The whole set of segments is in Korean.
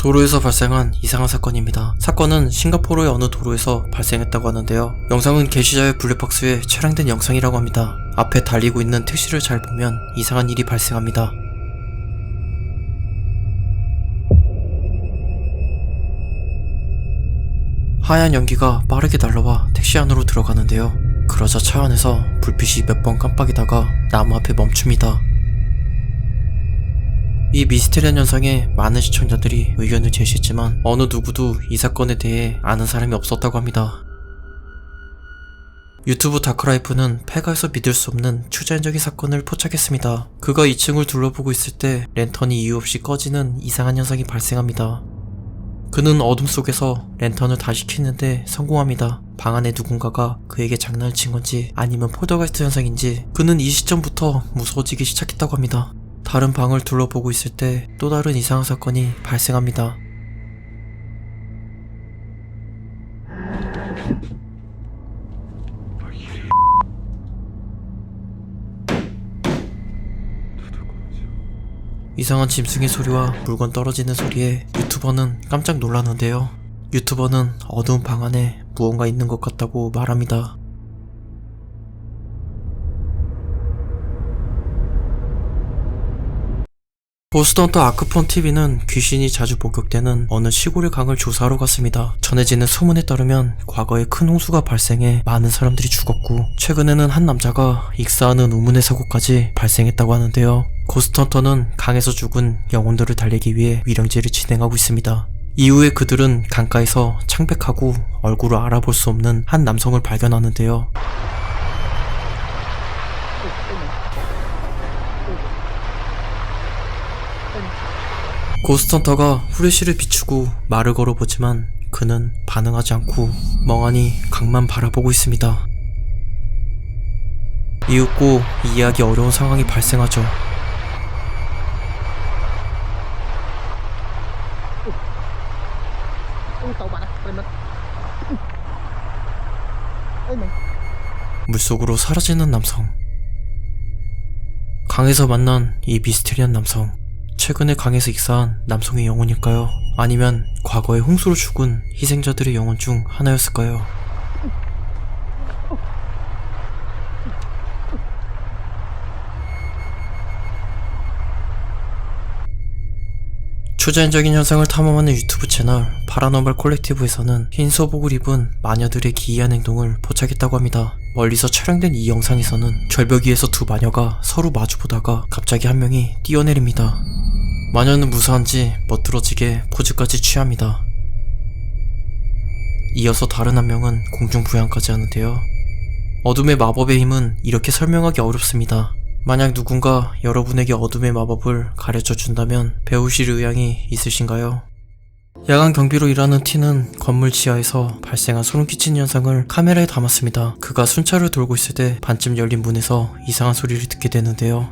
도로에서 발생한 이상한 사건입니다. 사건은 싱가포르의 어느 도로에서 발생했다고 하는데요. 영상은 게시자의 블랙박스에 촬영된 영상이라고 합니다. 앞에 달리고 있는 택시를 잘 보면 이상한 일이 발생합니다. 하얀 연기가 빠르게 날라와 택시 안으로 들어가는데요. 그러자 차 안에서 불빛이 몇 번 깜빡이다가 나무 앞에 멈춥니다. 이 미스테리한 현상에 많은 시청자들이 의견을 제시했지만 어느 누구도 이 사건에 대해 아는 사람이 없었다고 합니다. 유튜브 다크라이프는 폐가에서 믿을 수 없는 추자연적인 사건을 포착했습니다. 그가 2층을 둘러보고 있을 때 랜턴이 이유 없이 꺼지는 이상한 현상이 발생합니다. 그는 어둠 속에서 랜턴을 다시 켜는데 성공합니다. 방 안에 누군가가 그에게 장난을 친 건지 아니면 폴더가이스트 현상인지 그는 이 시점부터 무서워지기 시작했다고 합니다. 다른 방을 둘러보고 있을 때 또 다른 이상한 사건이 발생합니다. 이상한 짐승의 소리와 물건 떨어지는 소리에 유튜버는 깜짝 놀라는데요. 유튜버는 어두운 방 안에 무언가 있는 것 같다고 말합니다. 고스트헌터 아크폰 TV는 귀신이 자주 목격되는 어느 시골의 강을 조사하러 갔습니다. 전해지는 소문에 따르면 과거에 큰 홍수가 발생해 많은 사람들이 죽었고 최근에는 한 남자가 익사하는 우문의 사고까지 발생했다고 하는데요. 고스트헌터는 강에서 죽은 영혼들을 달래기 위해 위령제를 진행하고 있습니다. 이후에 그들은 강가에서 창백하고 얼굴을 알아볼 수 없는 한 남성을 발견하는데요. 고스트헌터가 후레쉬를 비추고 말을 걸어보지만 그는 반응하지 않고 멍하니 강만 바라보고 있습니다. 이윽고 이해하기 어려운 상황이 발생하죠. 물속으로 사라지는 남성. 강에서 만난 이 미스테리한 남성. 최근에 강에서 익사한 남성의 영혼일까요? 아니면 과거에 홍수로 죽은 희생자들의 영혼 중 하나였을까요? 초자연적인 현상을 탐험하는 유튜브 채널 파라노멀 콜렉티브에서는 흰 소복을 입은 마녀들의 기이한 행동을 포착했다고 합니다. 멀리서 촬영된 이 영상에서는 절벽 위에서 두 마녀가 서로 마주보다가 갑자기 한 명이 뛰어내립니다. 마녀는 무사한지 멋들어지게 포즈까지 취합니다. 이어서 다른 한 명은 공중부양까지 하는데요. 어둠의 마법의 힘은 이렇게 설명하기 어렵습니다. 만약 누군가 여러분에게 어둠의 마법을 가르쳐 준다면 배우실 의향이 있으신가요? 야간 경비로 일하는 T는 건물 지하에서 발생한 소름 끼치는 현상을 카메라에 담았습니다. 그가 순찰을 돌고 있을 때 반쯤 열린 문에서 이상한 소리를 듣게 되는데요.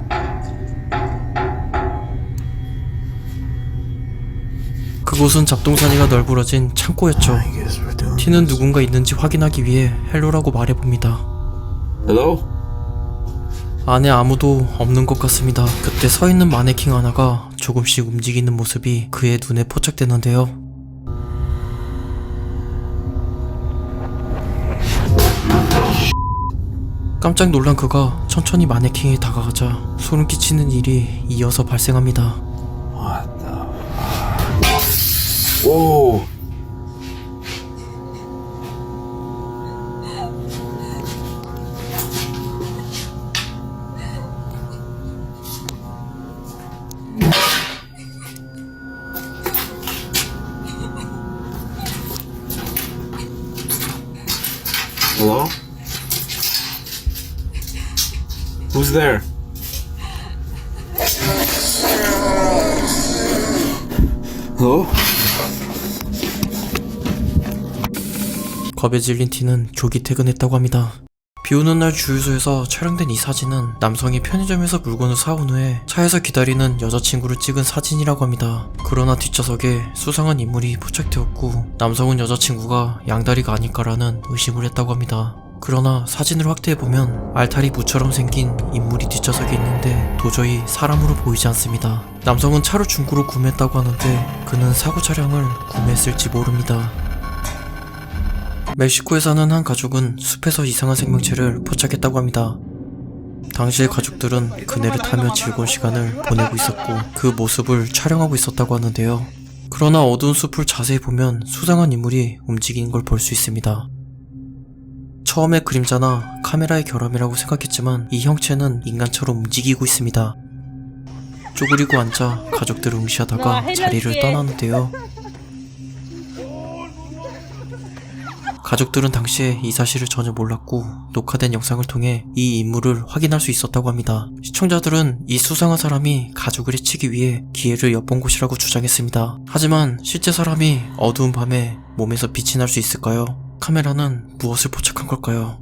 그곳은 잡동사니가 널브러진 창고였죠. T는 누군가 있는지 확인하기 위해 헬로라고 말해봅니다. Hello? 안에 아무도 없는 것 같습니다. 그때 서 있는 마네킹 하나가 조금씩 움직이는 모습이 그의 눈에 포착되는데요. 깜짝 놀란 그가 천천히 마네킹에 다가가자 소름 끼치는 일이 이어서 발생합니다. What the fuck? Whoa! Hello? Who's there? Hello? 겁에 질린 T는 조기 퇴근했다고 합니다. 비오는 날 주유소에서 촬영된 이 사진은 남성이 편의점에서 물건을 사온 후에 차에서 기다리는 여자친구를 찍은 사진이라고 합니다. 그러나 뒷좌석에 수상한 인물이 포착되었고 남성은 여자친구가 양다리가 아닐까라는 의심을 했다고 합니다. 그러나 사진을 확대해보면 알타리 무처럼 생긴 인물이 뒷좌석에 있는데 도저히 사람으로 보이지 않습니다. 남성은 차를 중고로 구매했다고 하는데 그는 사고 차량을 구매했을지 모릅니다. 멕시코에 사는 한 가족은 숲에서 이상한 생명체를 포착했다고 합니다. 당시의 가족들은 그네를 타며 즐거운 시간을 보내고 있었고 그 모습을 촬영하고 있었다고 하는데요. 그러나 어두운 숲을 자세히 보면 수상한 인물이 움직이는 걸 볼 수 있습니다. 처음에 그림자나 카메라의 결함이라고 생각했지만 이 형체는 인간처럼 움직이고 있습니다. 쪼그리고 앉아 가족들을 응시하다가 자리를 떠나는데요. 가족들은 당시에 이 사실을 전혀 몰랐고 녹화된 영상을 통해 이 인물을 확인할 수 있었다고 합니다. 시청자들은 이 수상한 사람이 가족을 해치기 위해 기회를 엿본 것이라고 주장했습니다. 하지만 실제 사람이 어두운 밤에 몸에서 빛이 날 수 있을까요? 카메라는 무엇을 포착한 걸까요?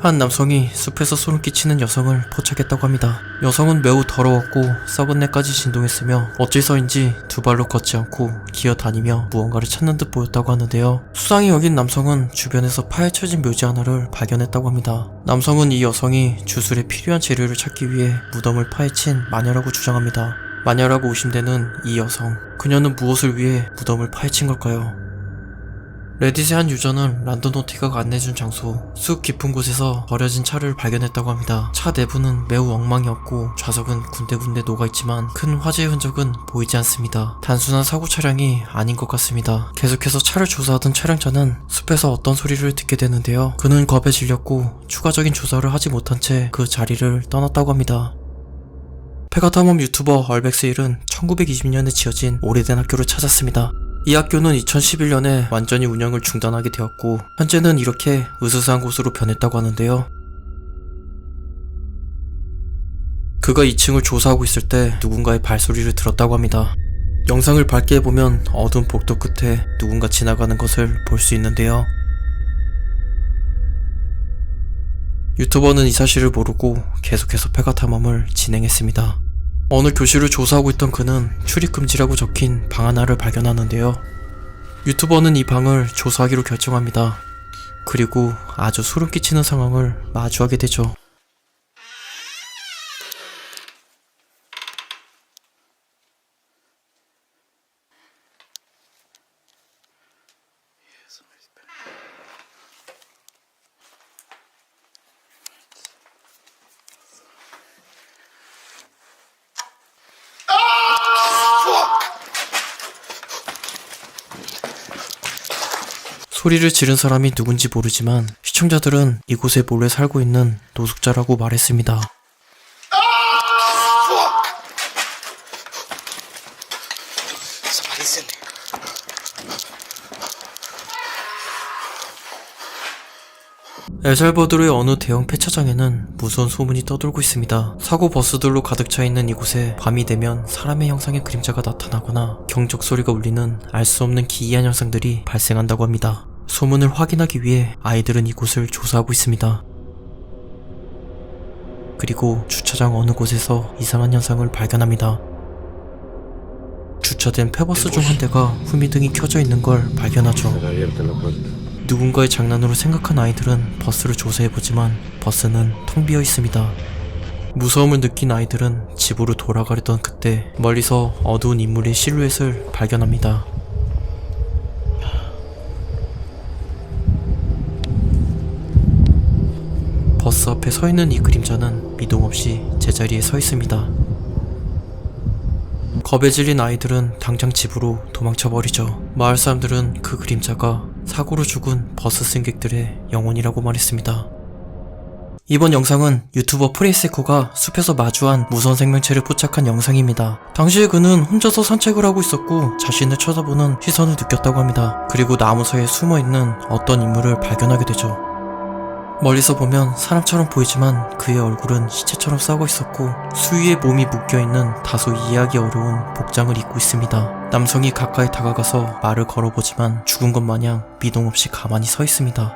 한 남성이 숲에서 소름 끼치는 여성을 포착했다고 합니다. 여성은 매우 더러웠고 썩은 내까지 진동했으며 어째서인지 두 발로 걷지 않고 기어다니며 무언가를 찾는 듯 보였다고 하는데요. 수상히 여긴 남성은 주변에서 파헤쳐진 묘지 하나를 발견했다고 합니다. 남성은 이 여성이 주술에 필요한 재료를 찾기 위해 무덤을 파헤친 마녀라고 주장합니다. 마녀라고 의심되는 이 여성, 그녀는 무엇을 위해 무덤을 파헤친 걸까요? 레딧의 한 유저는 란도노티가가 안내해준 장소, 숲 깊은 곳에서 버려진 차를 발견했다고 합니다. 차 내부는 매우 엉망이 없고 좌석은 군데군데 녹아있지만 큰 화재의 흔적은 보이지 않습니다. 단순한 사고 차량이 아닌 것 같습니다. 계속해서 차를 조사하던 촬영자는 숲에서 어떤 소리를 듣게 되는데요. 그는 겁에 질렸고 추가적인 조사를 하지 못한 채 그 자리를 떠났다고 합니다. 페가탐험 유튜버 얼백스일은 1920년에 지어진 오래된 학교를 찾았습니다. 이 학교는 2011년에 완전히 운영을 중단하게 되었고 현재는 이렇게 으스스한 곳으로 변했다고 하는데요. 그가 2층을 조사하고 있을 때 누군가의 발소리를 들었다고 합니다. 영상을 밝게 해보면 어두운 복도 끝에 누군가 지나가는 것을 볼 수 있는데요. 유튜버는 이 사실을 모르고 계속해서 페가탐험을 진행했습니다. 어느 교실을 조사하고 있던 그는 출입금지라고 적힌 방 하나를 발견하는데요. 유튜버는 이 방을 조사하기로 결정합니다. 그리고 아주 소름 끼치는 상황을 마주하게 되죠. 소리를 지른 사람이 누군지 모르지만 시청자들은 이곳에 몰래 살고 있는 노숙자라고 말했습니다. 엘살바도르의 어느 대형 폐차장에는 무서운 소문이 떠돌고 있습니다. 사고 버스들로 가득 차 있는 이곳에 밤이 되면 사람의 형상의 그림자가 나타나거나 경적 소리가 울리는 알 수 없는 기이한 현상들이 발생한다고 합니다. 소문을 확인하기 위해 아이들은 이곳을 조사하고 있습니다. 그리고 주차장 어느 곳에서 이상한 현상을 발견합니다. 주차된 폐버스 중 한 대가 후미등이 켜져 있는 걸 발견하죠. 누군가의 장난으로 생각한 아이들은 버스를 조사해보지만 버스는 텅 비어 있습니다. 무서움을 느낀 아이들은 집으로 돌아가려던 그때 멀리서 어두운 인물의 실루엣을 발견합니다. 버스 앞에 서 있는 이 그림자는 미동 없이 제자리에 서 있습니다. 겁에 질린 아이들은 당장 집으로 도망쳐버리죠. 마을 사람들은 그 그림자가 사고로 죽은 버스 승객들의 영혼이라고 말했습니다. 이번 영상은 유튜버 프레이세코가 숲에서 마주한 무서운 생명체를 포착한 영상입니다. 당시에 그는 혼자서 산책을 하고 있었고 자신을 쳐다보는 시선을 느꼈다고 합니다. 그리고 나무 사이에 숨어있는 어떤 인물을 발견하게 되죠. 멀리서 보면 사람처럼 보이지만 그의 얼굴은 시체처럼 썩어 있었고 수위에 몸이 묶여있는 다소 이해하기 어려운 복장을 입고 있습니다. 남성이 가까이 다가가서 말을 걸어보지만 죽은 것 마냥 미동 없이 가만히 서 있습니다.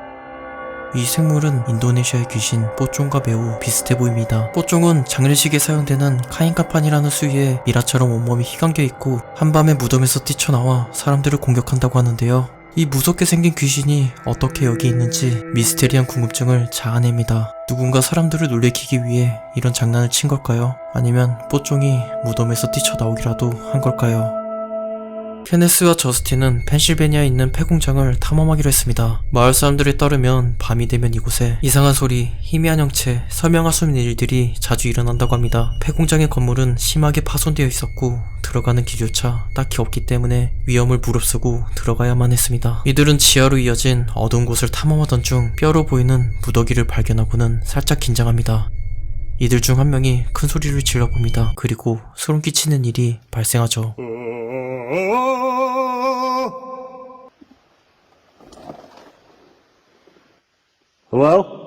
이 생물은 인도네시아의 귀신 뽀쫑과 매우 비슷해 보입니다. 뽀쫑은 장례식에 사용되는 카인카판이라는 수위에 미라처럼 온몸이 휘감겨 있고 한밤에 무덤에서 뛰쳐나와 사람들을 공격한다고 하는데요. 이 무섭게 생긴 귀신이 어떻게 여기 있는지 미스테리한 궁금증을 자아냅니다. 누군가 사람들을 놀래키기 위해 이런 장난을 친 걸까요? 아니면 뽀종이 무덤에서 뛰쳐나오기라도 한 걸까요? 케네스와 저스틴은 펜실베니아에 있는 폐공장을 탐험하기로 했습니다. 마을 사람들에 따르면 밤이 되면 이곳에 이상한 소리, 희미한 형체, 설명할 수 없는 일들이 자주 일어난다고 합니다. 폐공장의 건물은 심하게 파손되어 있었고 들어가는 길조차 딱히 없기 때문에 위험을 무릅쓰고 들어가야만 했습니다. 이들은 지하로 이어진 어두운 곳을 탐험하던 중 뼈로 보이는 무더기를 발견하고는 살짝 긴장합니다. 이들 중 한 명이 큰 소리를 질러봅니다. 그리고 소름 끼치는 일이 발생하죠. Hello?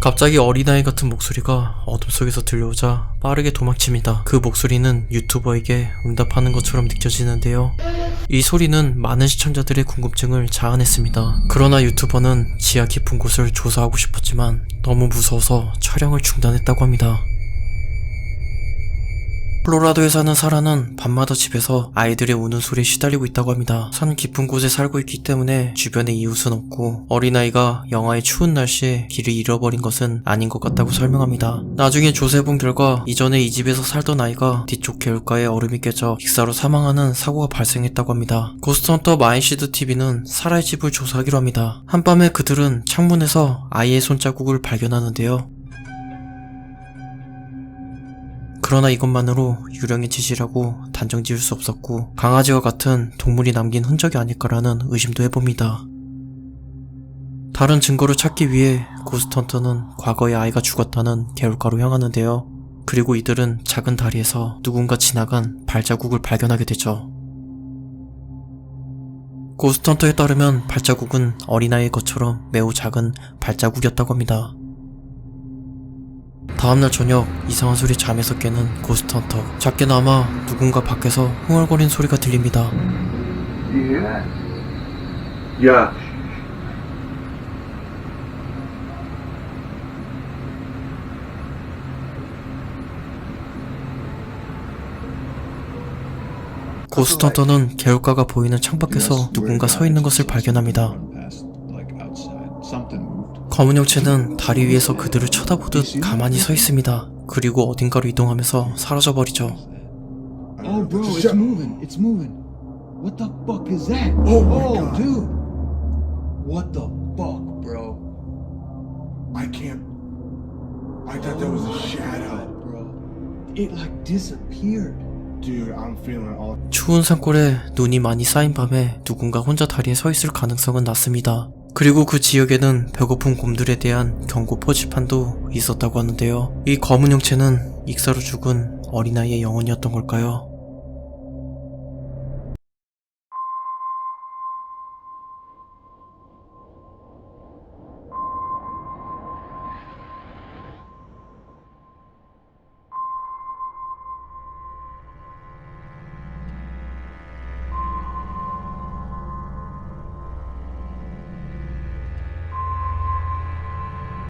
갑자기 어린아이 같은 목소리가 어둠 속에서 들려오자 빠르게 도망칩니다. 그 목소리는 유튜버에게 응답하는 것처럼 느껴지는데요. 이 소리는 많은 시청자들의 궁금증을 자아냈습니다. 그러나 유튜버는 지하 깊은 곳을 조사하고 싶었지만 너무 무서워서 촬영을 중단했다고 합니다. 콜로라도에 사는 사라는 밤마다 집에서 아이들의 우는 소리에 시달리고 있다고 합니다. 산 깊은 곳에 살고 있기 때문에 주변에 이웃은 없고 어린아이가 영하의 추운 날씨에 길을 잃어버린 것은 아닌 것 같다고 설명합니다. 나중에 조사해본 결과 이전에 이 집에서 살던 아이가 뒤쪽 개울가에 얼음이 깨져 익사로 사망하는 사고가 발생했다고 합니다. 고스트헌터 마인시드TV는 사라의 집을 조사하기로 합니다. 한밤에 그들은 창문에서 아이의 손자국을 발견하는데요. 그러나 이것만으로 유령의 짓이라고 단정 지을 수 없었고 강아지와 같은 동물이 남긴 흔적이 아닐까라는 의심도 해봅니다. 다른 증거를 찾기 위해 고스트헌터는 과거에 아이가 죽었다는 개울가로 향하는데요. 그리고 이들은 작은 다리에서 누군가 지나간 발자국을 발견하게 되죠. 고스트헌터에 따르면 발자국은 어린아이의 것처럼 매우 작은 발자국이었다고 합니다. 다음날 저녁 이상한 소리 잠에서 깨는 고스트헌터. 작게나마 누군가 밖에서 흥얼거리는 소리가 들립니다. Yeah. 고스트헌터는 개울가가 보이는 창밖에서 누군가 서 있는 것을 발견합니다. 검은 형체는 다리 위에서 그들을 쳐다보듯 가만히 서 있습니다. 그리고 어딘가로 이동하면서 사라져버리죠. Oh, bro, it's moving. It's moving. What the fuck is that? Oh my God. Dude. What the fuck, bro? I can't. I thought that was a shadow. Bro. It like disappeared. Dude, I'm feeling all. 추운 산골에 눈이 많이 쌓인 밤에 누군가 혼자 다리에 서 있을 가능성은 낮습니다. 그리고 그 지역에는 배고픈 곰들에 대한 경고 표지판도 있었다고 하는데요. 이 검은 형체는 익사로 죽은 어린아이의 영혼이었던 걸까요?